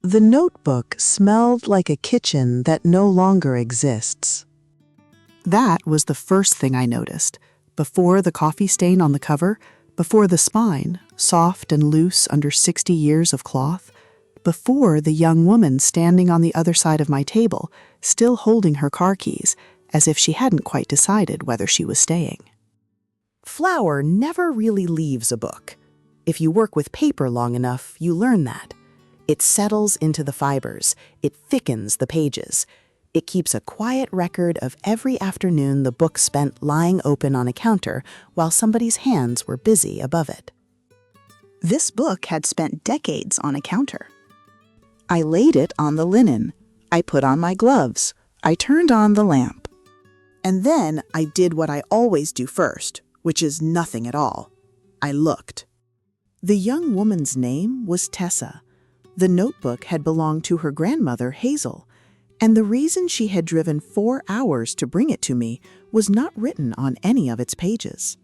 The notebook smelled like a kitchen that no longer exists. That was the first thing I noticed, before the coffee stain on the cover, before the spine, soft and loose under 60 years of cloth, before the young woman standing on the other side of my table, still holding her car keys, as if she hadn't quite decided whether she was staying. Flour never really leaves a book. If you work with paper long enough, you learn that. It settles into the fibers. It thickens the pages. It keeps a quiet record of every afternoon the book spent lying open on a counter while somebody's hands were busy above it. This book had spent decades on a counter. I laid it on the linen. I put on my gloves. I turned on the lamp. And then I did what I always do first, which is nothing at all. I looked. The young woman's name was Tessa. The notebook had belonged to her grandmother, Hazel, and the reason she had driven 4 hours to bring it to me was not written on any of its pages.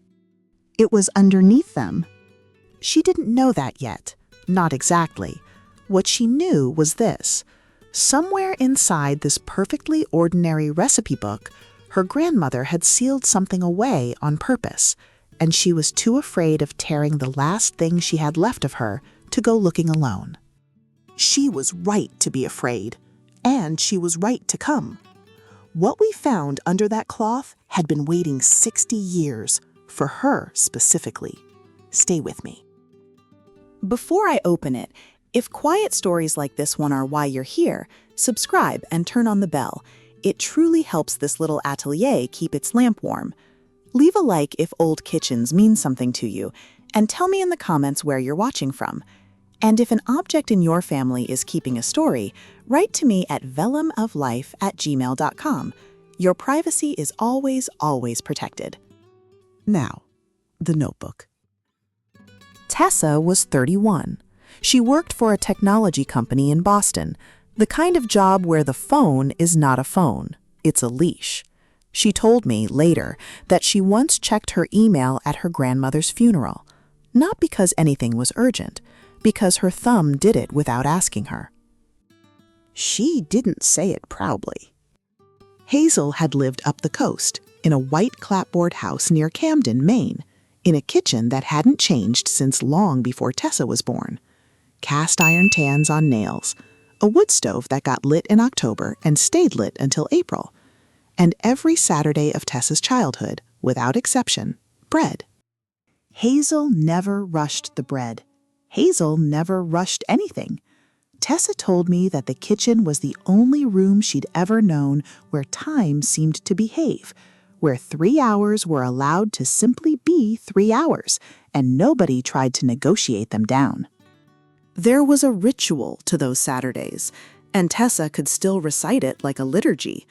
It was underneath them. She didn't know that yet, not exactly. What she knew was this. Somewhere inside this perfectly ordinary recipe book, her grandmother had sealed something away on purpose, and she was too afraid of tearing the last thing she had left of her to go looking alone. She was right to be afraid, and she was right to come. What we found under that cloth had been waiting 60 years, for her specifically. Stay with me. Before I open it, if quiet stories like this one are why you're here, subscribe and turn on the bell. It truly helps this little atelier keep its lamp warm. Leave a like if old kitchens mean something to you, and tell me in the comments where you're watching from. And if an object in your family is keeping a story, write to me at vellumoflife@gmail.com. Your privacy is always, always protected. Now, the notebook. Tessa was 31. She worked for a technology company in Boston, the kind of job where the phone is not a phone, it's a leash. She told me later that she once checked her email at her grandmother's funeral, not because anything was urgent, because her thumb did it without asking her. She didn't say it proudly. Hazel had lived up the coast, in a white clapboard house near Camden, Maine, in a kitchen that hadn't changed since long before Tessa was born. Cast iron tans on nails, a wood stove that got lit in October and stayed lit until April, and every Saturday of Tessa's childhood, without exception, bread. Hazel never rushed the bread. Hazel never rushed anything. Tessa told me that the kitchen was the only room she'd ever known where time seemed to behave, where 3 hours were allowed to simply be 3 hours, and nobody tried to negotiate them down. There was a ritual to those Saturdays, and Tessa could still recite it like a liturgy.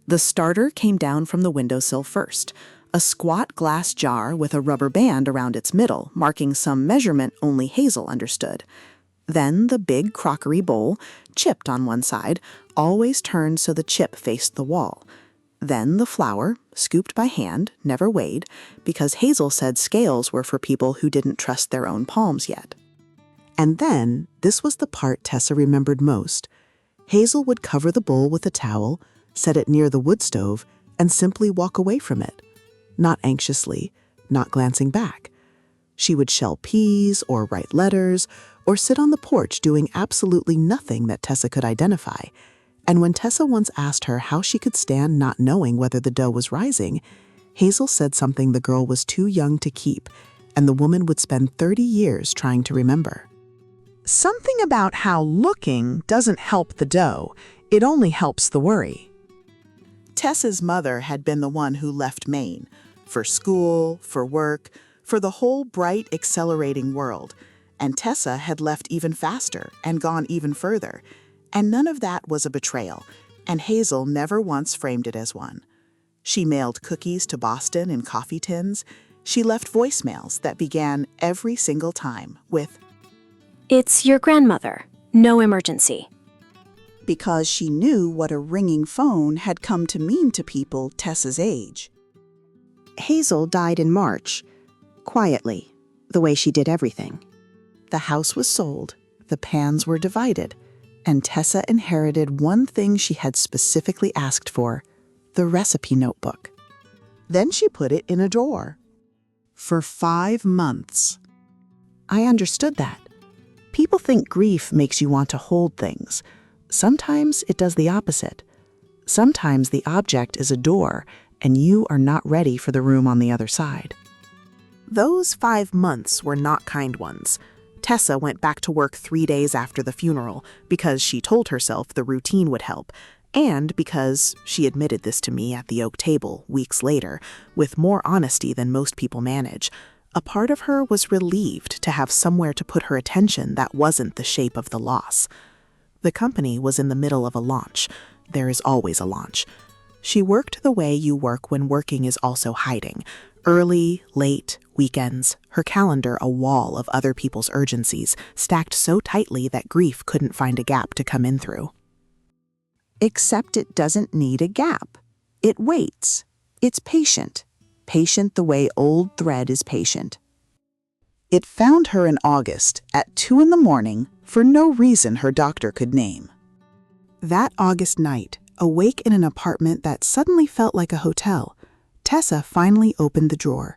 The starter came down from the windowsill first, a squat glass jar with a rubber band around its middle, marking some measurement only Hazel understood. Then the big crockery bowl, chipped on one side, always turned so the chip faced the wall. Then the flour, scooped by hand, never weighed, because Hazel said scales were for people who didn't trust their own palms yet. And then, this was the part Tessa remembered most. Hazel would cover the bowl with a towel, set it near the wood stove, and simply walk away from it. Not anxiously, not glancing back. She would shell peas or write letters or sit on the porch doing absolutely nothing that Tessa could identify. And when Tessa once asked her how she could stand not knowing whether the dough was rising, Hazel said something the girl was too young to keep, and the woman would spend 30 years trying to remember. Something about how looking doesn't help the dough, it only helps the worry. Tessa's mother had been the one who left Maine, for school, for work, for the whole bright, accelerating world. And Tessa had left even faster and gone even further. And none of that was a betrayal, and Hazel never once framed it as one. She mailed cookies to Boston in coffee tins. She left voicemails that began every single time with, "It's your grandmother. No emergency." because she knew what a ringing phone had come to mean to people Tessa's age. Hazel died in March, quietly, the way she did everything. The house was sold, the pans were divided, And Tessa inherited one thing she had specifically asked for, the recipe notebook. Then she put it in a drawer. For 5 months. I understood that. People think grief makes you want to hold things. Sometimes it does the opposite. Sometimes the object is a door, and you are not ready for the room on the other side. Those 5 months were not kind ones. Tessa went back to work 3 days after the funeral because she told herself the routine would help, and because she admitted this to me at the oak table weeks later, with more honesty than most people manage. A part of her was relieved to have somewhere to put her attention that wasn't the shape of the loss. The company was in the middle of a launch. There is always a launch. She worked the way you work when working is also hiding. Early, late, weekends, her calendar a wall of other people's urgencies, stacked so tightly that grief couldn't find a gap to come in through. Except it doesn't need a gap. It waits. It's patient. Patient the way old thread is patient. It found her in August at 2 a.m. for no reason her doctor could name. That August night, awake in an apartment that suddenly felt like a hotel, Tessa finally opened the drawer.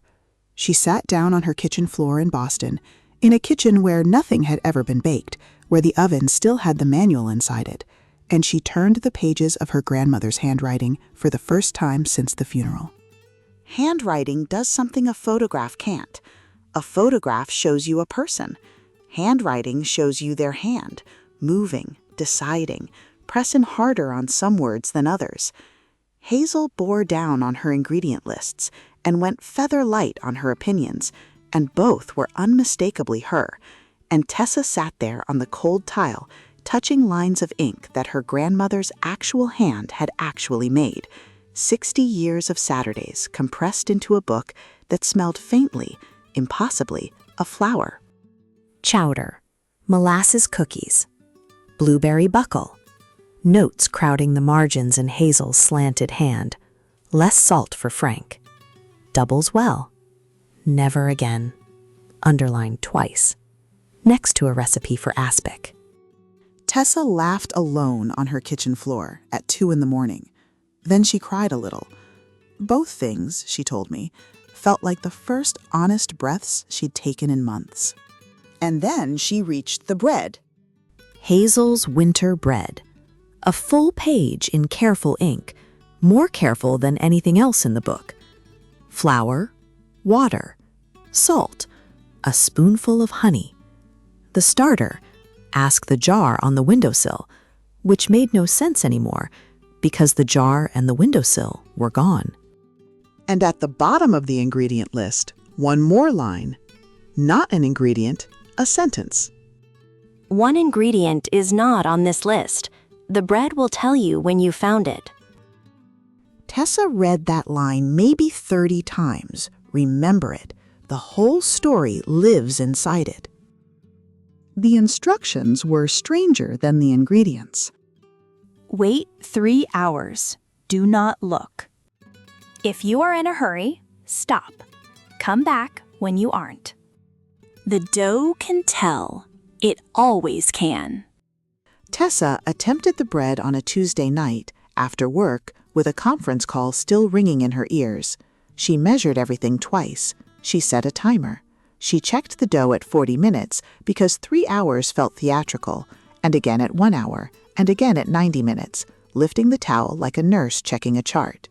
She sat down on her kitchen floor in Boston, in a kitchen where nothing had ever been baked, where the oven still had the manual inside it, and she turned the pages of her grandmother's handwriting for the first time since the funeral. Handwriting does something a photograph can't. A photograph shows you a person. Handwriting shows you their hand, moving, deciding, pressing harder on some words than others. Hazel bore down on her ingredient lists and went feather light on her opinions, and both were unmistakably her. And Tessa sat there on the cold tile, touching lines of ink that her grandmother's actual hand had actually made. 60 years of Saturdays compressed into a book that smelled faintly, impossibly, of flour. Chowder, molasses cookies, blueberry buckle, notes crowding the margins in Hazel's slanted hand, less salt for Frank. Doubles well. Never again. Underlined twice. Next to a recipe for aspic. Tessa laughed alone on her kitchen floor at 2 a.m. Then she cried a little. Both things, she told me, felt like the first honest breaths she'd taken in months. And then she reached the bread. Hazel's winter bread. A full page in careful ink, more careful than anything else in the book. Flour, water, salt, a spoonful of honey. The starter, ask the jar on the windowsill, which made no sense anymore because the jar and the windowsill were gone. And at the bottom of the ingredient list, one more line. Not an ingredient, a sentence. One ingredient is not on this list. The bread will tell you when you found it. Tessa read that line maybe 30 times. Remember it. The whole story lives inside it. The instructions were stranger than the ingredients. Wait 3 hours. Do not look. If you are in a hurry, stop. Come back when you aren't. The dough can tell. It always can. Tessa attempted the bread on a Tuesday night, after work, with a conference call still ringing in her ears. She measured everything twice. She set a timer. She checked the dough at 40 minutes because 3 hours felt theatrical, and again at 1 hour, and again at 90 minutes, lifting the towel like a nurse checking a chart.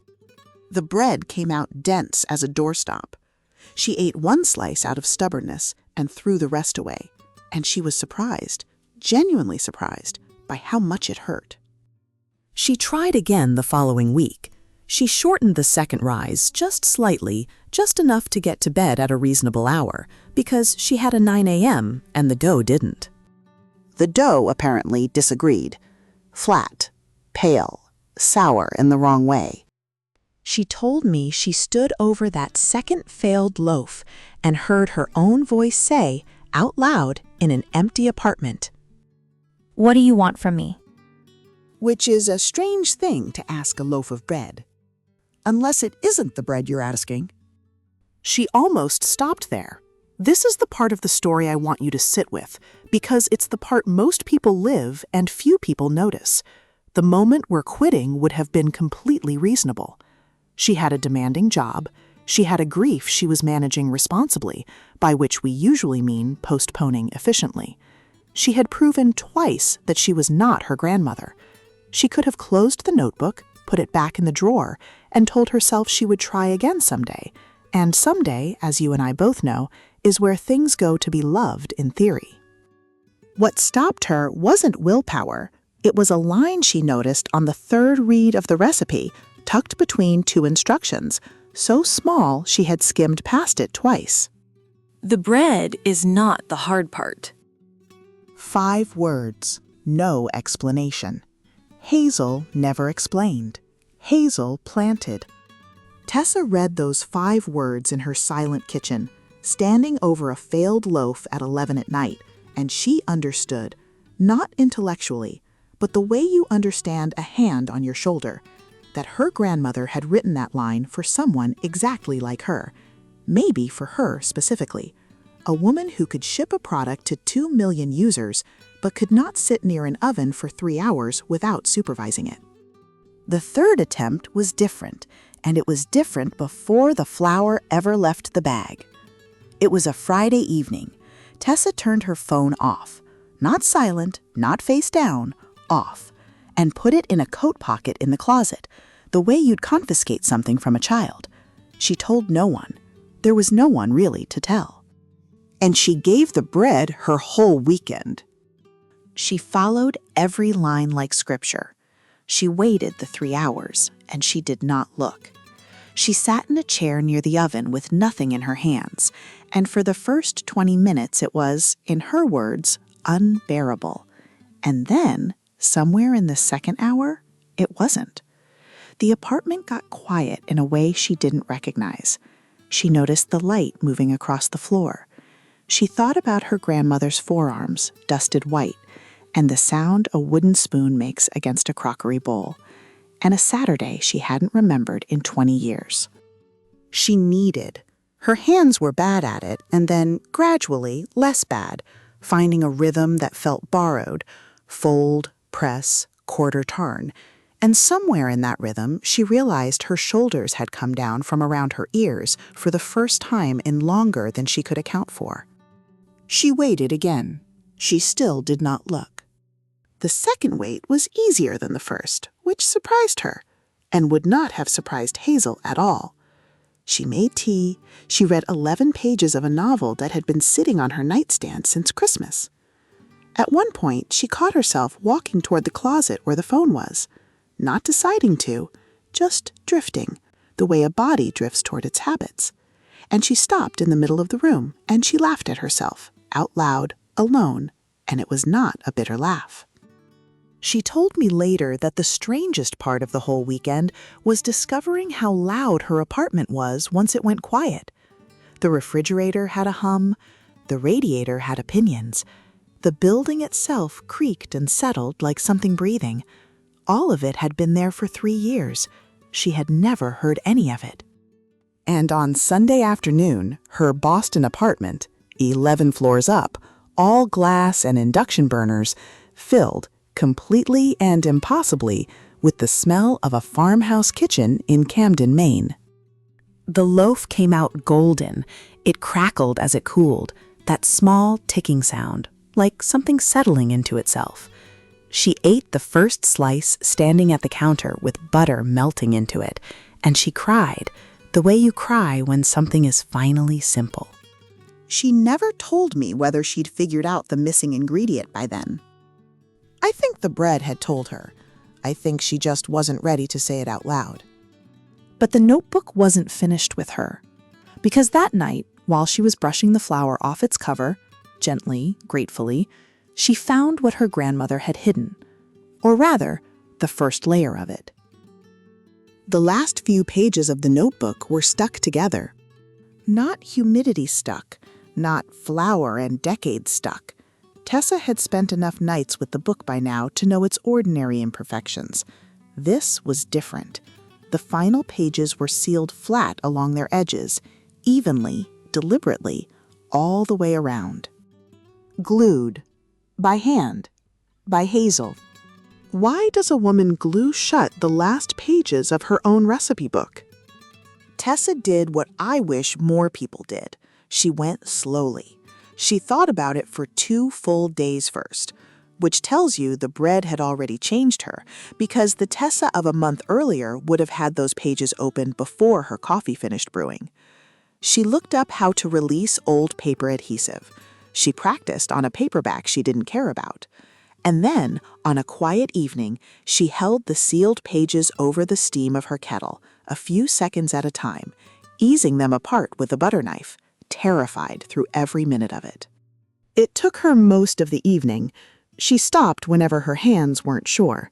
The bread came out dense as a doorstop. She ate one slice out of stubbornness and threw the rest away, and she was surprised, genuinely surprised, by how much it hurt. She tried again the following week. She shortened the second rise just slightly, just enough to get to bed at a reasonable hour, because she had a 9 a.m. and the dough didn't. The dough apparently disagreed. Flat, pale, sour in the wrong way. She told me she stood over that second failed loaf and heard her own voice say, out loud, in an empty apartment, What do you want from me? Which is a strange thing to ask a loaf of bread. Unless it isn't the bread you're asking. She almost stopped there. This is the part of the story I want you to sit with, because it's the part most people live and few people notice. The moment where quitting would have been completely reasonable. She had a demanding job. She had a grief she was managing responsibly, by which we usually mean postponing efficiently. She had proven twice that she was not her grandmother. She could have closed the notebook, put it back in the drawer, and told herself she would try again someday. And someday, as you and I both know, is where things go to be loved in theory. What stopped her wasn't willpower. It was a line she noticed on the third read of the recipe, tucked between two instructions, so small she had skimmed past it twice. The bread is not the hard part. 5 words, no explanation. Hazel never explained. Hazel planted. Tessa read those 5 words in her silent kitchen, standing over a failed loaf at 11 at night, and she understood, not intellectually, but the way you understand a hand on your shoulder, that her grandmother had written that line for someone exactly like her, maybe for her specifically, a woman who could ship a product to 2 million users, but could not sit near an oven for 3 hours without supervising it. The third attempt was different, and it was different before the flour ever left the bag. It was a Friday evening. Tessa turned her phone off, not silent, not face down, off, and put it in a coat pocket in the closet, the way you'd confiscate something from a child. She told no one. There was no one really to tell. And she gave the bread her whole weekend. She followed every line like scripture. She waited the 3 hours, and she did not look. She sat in a chair near the oven with nothing in her hands, and for the first 20 minutes it was, in her words, unbearable. And then, somewhere in the second hour, it wasn't. The apartment got quiet in a way she didn't recognize. She noticed the light moving across the floor. She thought about her grandmother's forearms, dusted white, and the sound a wooden spoon makes against a crockery bowl, and a Saturday she hadn't remembered in 20 years. She kneaded. Her hands were bad at it, and then, gradually, less bad, finding a rhythm that felt borrowed, fold, press, quarter turn, and somewhere in that rhythm she realized her shoulders had come down from around her ears for the first time in longer than she could account for. She waited again. She still did not look. The second wait was easier than the first, which surprised her, and would not have surprised Hazel at all. She made tea. She read 11 pages of a novel that had been sitting on her nightstand since Christmas. At one point, she caught herself walking toward the closet where the phone was, not deciding to, just drifting, the way a body drifts toward its habits. And she stopped in the middle of the room, and she laughed at herself, out loud, alone, and it was not a bitter laugh. She told me later that the strangest part of the whole weekend was discovering how loud her apartment was once it went quiet. The refrigerator had a hum, the radiator had opinions. The building itself creaked and settled like something breathing. All of it had been there for 3 years. She had never heard any of it. And on Sunday afternoon, her Boston apartment, 11 floors up, all glass and induction burners, filled, completely and impossibly, with the smell of a farmhouse kitchen in Camden, Maine. The loaf came out golden. It crackled as it cooled, that small ticking sound, like something settling into itself. She ate the first slice standing at the counter with butter melting into it, and she cried, the way you cry when something is finally simple. She never told me whether she'd figured out the missing ingredient by then. I think the bread had told her. I think she just wasn't ready to say it out loud. But the notebook wasn't finished with her, because that night, while she was brushing the flour off its cover, gently, gratefully, she found what her grandmother had hidden, or rather, the first layer of it. The last few pages of the notebook were stuck together. Not humidity stuck, not flour and decades stuck. Tessa had spent enough nights with the book by now to know its ordinary imperfections. This was different. The final pages were sealed flat along their edges, evenly, deliberately, all the way around. Glued. By hand. By Hazel. Why does a woman glue shut the last pages of her own recipe book? Tessa did what I wish more people did. She went slowly. She thought about it for 2 full days first, which tells you the bread had already changed her, because the Tessa of a month earlier would have had those pages open before her coffee finished brewing. She looked up how to release old paper adhesive. She practiced on a paperback she didn't care about. And then, on a quiet evening, she held the sealed pages over the steam of her kettle, a few seconds at a time, easing them apart with a butter knife, terrified through every minute of it. It took her most of the evening. She stopped whenever her hands weren't sure.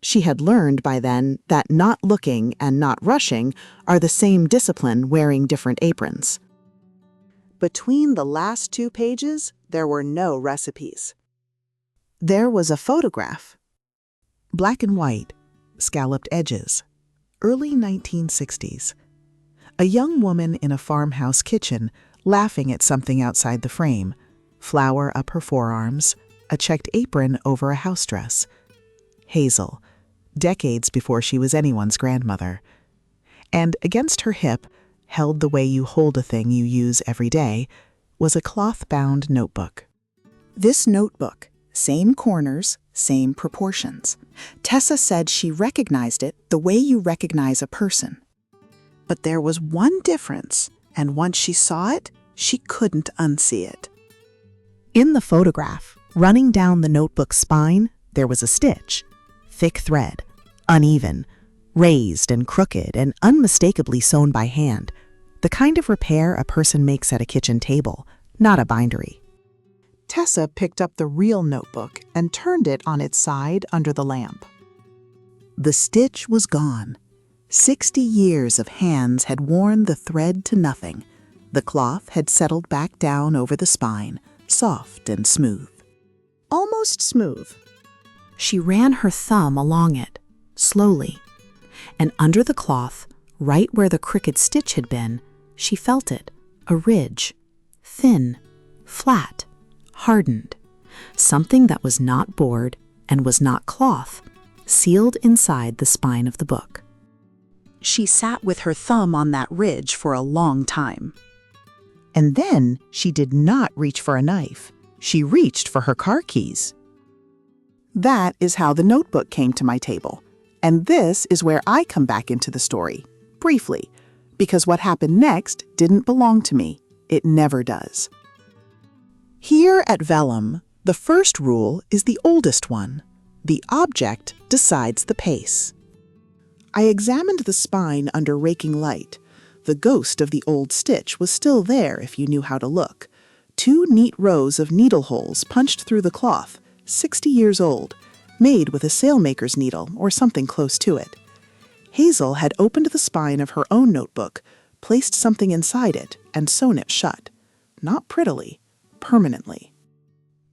She had learned by then that not looking and not rushing are the same discipline wearing different aprons. Between the last 2 pages, there were no recipes. There was a photograph. Black and white, scalloped edges. Early 1960s. A young woman in a farmhouse kitchen laughing at something outside the frame, flour up her forearms, a checked apron over a house dress. Hazel, decades before she was anyone's grandmother. And against her hip, held the way you hold a thing you use every day, was a cloth-bound notebook. This notebook, same corners, same proportions. Tessa said she recognized it the way you recognize a person. But there was one difference, and once she saw it, she couldn't unsee it. In the photograph, running down the notebook's spine, there was a stitch. Thick thread, uneven, raised and crooked and unmistakably sewn by hand. The kind of repair a person makes at a kitchen table, not a bindery. Tessa picked up the real notebook and turned it on its side under the lamp. The stitch was gone. 60 years of hands had worn the thread to nothing. The cloth had settled back down over the spine, soft and smooth. Almost smooth. She ran her thumb along it, slowly, and under the cloth, right where the crooked stitch had been, she felt it, a ridge, thin, flat, hardened, something that was not board and was not cloth, sealed inside the spine of the book. She sat with her thumb on that ridge for a long time. And then she did not reach for a knife. She reached for her car keys. That is how the notebook came to my table. And this is where I come back into the story, briefly, because what happened next didn't belong to me. It never does. Here at Vellum, the first rule is the oldest one. The object decides the pace. I examined the spine under raking light. The ghost of the old stitch was still there if you knew how to look. 2 neat rows of needle holes punched through the cloth, 60 years old, made with a sailmaker's needle or something close to it. Hazel had opened the spine of her own notebook, placed something inside it, and sewn it shut. Not prettily, permanently.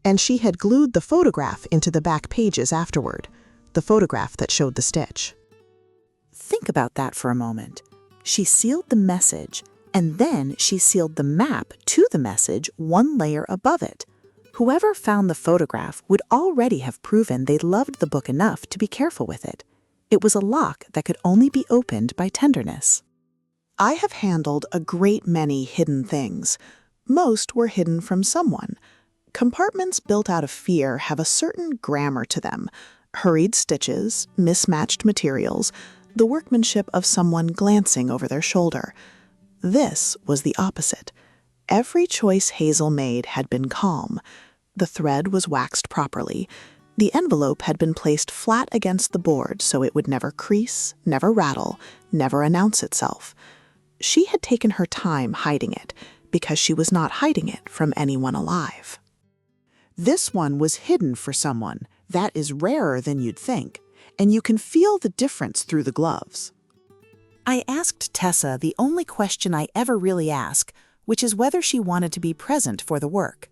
And she had glued the photograph into the back pages afterward, the photograph that showed the stitch. Think about that for a moment. She sealed the message, and then she sealed the map to the message 1 layer above it. Whoever found the photograph would already have proven they loved the book enough to be careful with it. It was a lock that could only be opened by tenderness. I have handled a great many hidden things. Most were hidden from someone. Compartments built out of fear have a certain grammar to them. Hurried stitches, mismatched materials, the workmanship of someone glancing over their shoulder. This was the opposite. Every choice Hazel made had been calm. The thread was waxed properly. The envelope had been placed flat against the board so it would never crease, never rattle, never announce itself. She had taken her time hiding it because she was not hiding it from anyone alive. This one was hidden for someone. That is rarer than you'd think, and you can feel the difference through the gloves. I asked Tessa the only question I ever really ask, which is whether she wanted to be present for the work.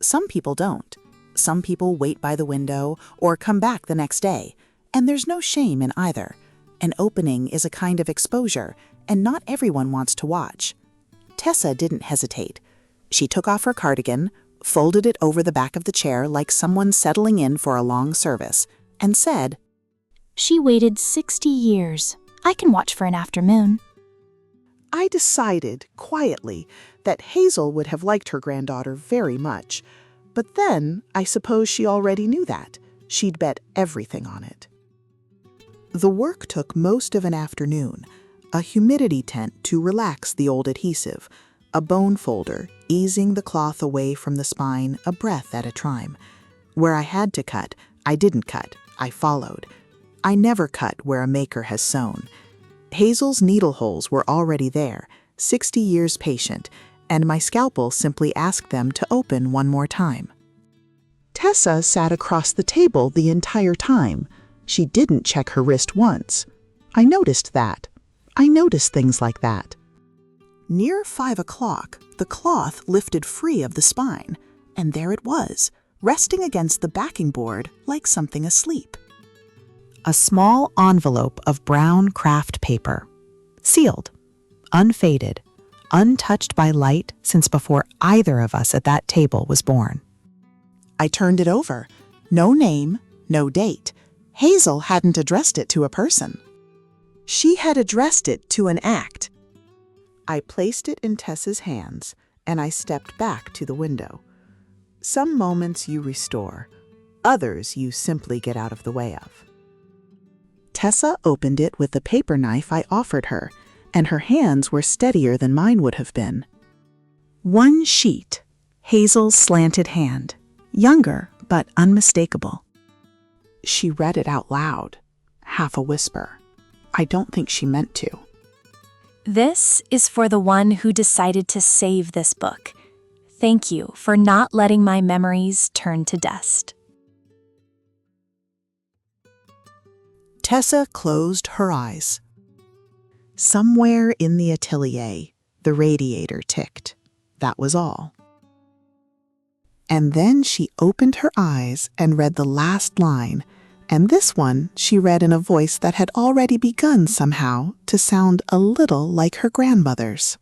Some people don't. Some people wait by the window or come back the next day, and there's no shame in either. An opening is a kind of exposure, and not everyone wants to watch. Tessa didn't hesitate. She took off her cardigan, folded it over the back of the chair like someone settling in for a long service, and said, She waited 60 years. I can watch for an afternoon. I decided, quietly, that Hazel would have liked her granddaughter very much. But then, I suppose she already knew that. She'd bet everything on it. The work took most of an afternoon. A humidity tent to relax the old adhesive, a bone folder, easing the cloth away from the spine a breath at a time. Where I had to cut, I didn't cut, I followed. I never cut where a maker has sewn. Hazel's needle holes were already there, 60 years patient, and my scalpel simply asked them to open one more time. Tessa sat across the table the entire time. She didn't check her wrist once. I noticed that. I noticed things like that. Near 5 o'clock, the cloth lifted free of the spine, and there it was, resting against the backing board like something asleep. A small envelope of brown craft paper, sealed, unfaded, untouched by light since before either of us at that table was born. I turned it over. No name, no date. Hazel hadn't addressed it to a person. She had addressed it to an act. I placed it in Tessa's hands, and I stepped back to the window. Some moments you restore, others you simply get out of the way of. Tessa opened it with the paper knife I offered her, and her hands were steadier than mine would have been. One sheet, Hazel's slanted hand, younger but unmistakable. She read it out loud, half a whisper. I don't think she meant to. This is for the one who decided to save this book. Thank you for not letting my memories turn to dust. Tessa closed her eyes. Somewhere in the atelier, the radiator ticked. That was all. And then she opened her eyes and read the last line, and this one she read in a voice that had already begun somehow to sound a little like her grandmother's.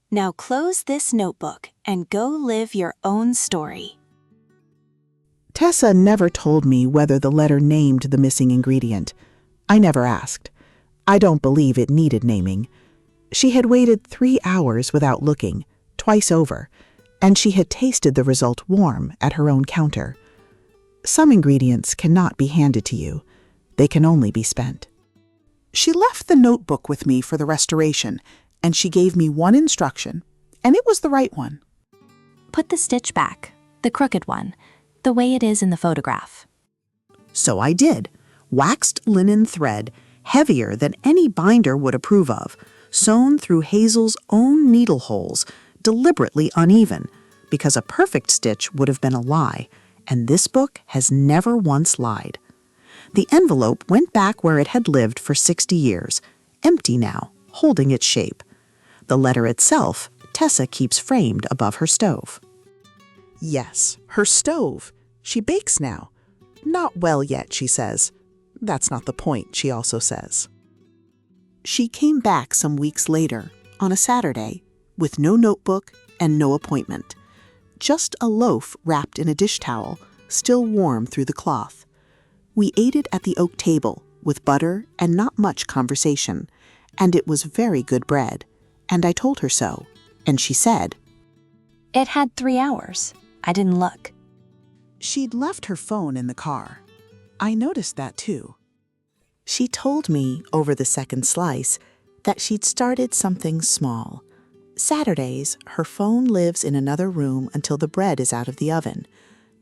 Now close this notebook and go live your own story. Tessa never told me whether the letter named the missing ingredient. I never asked. I don't believe it needed naming. She had waited 3 hours without looking, twice over, and she had tasted the result warm at her own counter. Some ingredients cannot be handed to you. They can only be spent. She left the notebook with me for the restoration, and she gave me one instruction, and it was the right one. Put the stitch back, the crooked one, the way it is in the photograph. So I did. Waxed linen thread, heavier than any binder would approve of, sewn through Hazel's own needle holes, deliberately uneven, because a perfect stitch would have been a lie, and this book has never once lied. The envelope went back where it had lived for 60 years, empty now, holding its shape. The letter itself, Tessa keeps framed above her stove. Yes, her stove. She bakes now. Not well yet, she says. That's not the point, she also says. She came back some weeks later, on a Saturday, with no notebook and no appointment. Just a loaf wrapped in a dish towel, still warm through the cloth. We ate it at the oak table, with butter and not much conversation, and it was very good bread, and I told her so, and she said, It had 3 hours. I didn't look. She'd left her phone in the car. I noticed that too. She told me, over the second slice, that she'd started something small. Saturdays, her phone lives in another room until the bread is out of the oven.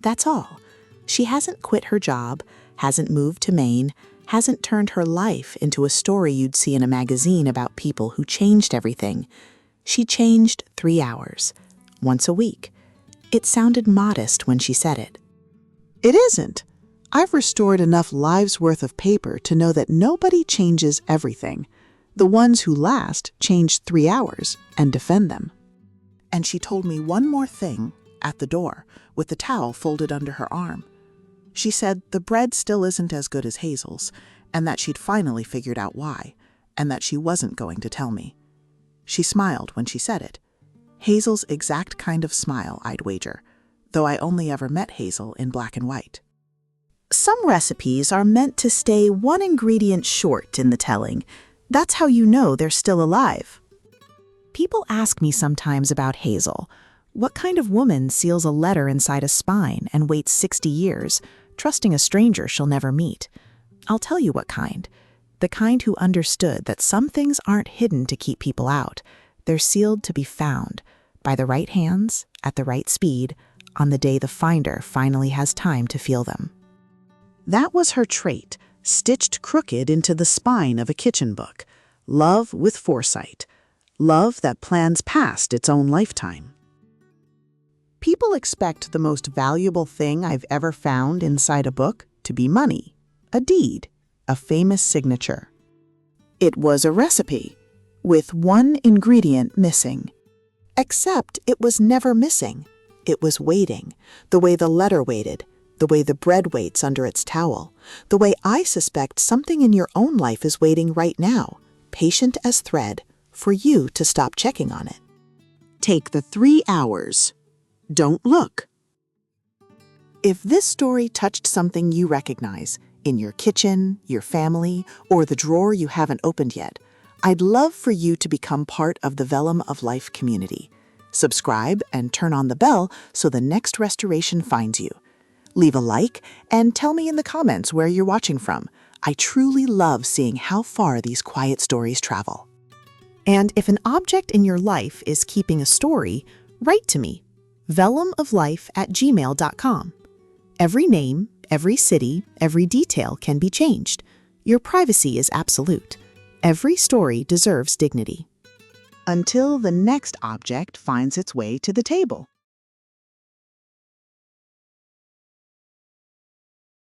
That's all. She hasn't quit her job, hasn't moved to Maine, hasn't turned her life into a story you'd see in a magazine about people who changed everything. She changed 3 hours, once a week. It sounded modest when she said it. It isn't. I've restored enough lives' worth of paper to know that nobody changes everything. The ones who last change 3 hours and defend them. And she told me one more thing at the door, with the towel folded under her arm. She said the bread still isn't as good as Hazel's, and that she'd finally figured out why, and that she wasn't going to tell me. She smiled when she said it. Hazel's exact kind of smile, I'd wager, though I only ever met Hazel in black and white. Some recipes are meant to stay one ingredient short in the telling. That's how you know they're still alive. People ask me sometimes about Hazel. What kind of woman seals a letter inside a spine and waits 60 years, trusting a stranger she'll never meet? I'll tell you what kind. The kind who understood that some things aren't hidden to keep people out. They're sealed to be found, by the right hands, at the right speed, on the day the finder finally has time to feel them. That was her trait, stitched crooked into the spine of a kitchen book. Love with foresight. Love that plans past its own lifetime. People expect the most valuable thing I've ever found inside a book to be money, a deed, a famous signature. It was a recipe, with one ingredient missing. Except it was never missing. It was waiting, the way the letter waited, the way the bread waits under its towel, the way I suspect something in your own life is waiting right now, patient as thread, for you to stop checking on it. Take the 3 hours. Don't look. If this story touched something you recognize, in your kitchen, your family, or the drawer you haven't opened yet, I'd love for you to become part of the Vellum of Life community. Subscribe and turn on the bell so the next restoration finds you. Leave a like and tell me in the comments where you're watching from. I truly love seeing how far these quiet stories travel. And if an object in your life is keeping a story, write to me, vellumoflife@gmail.com. Every name, every city, every detail can be changed. Your privacy is absolute. Every story deserves dignity. Until the next object finds its way to the table.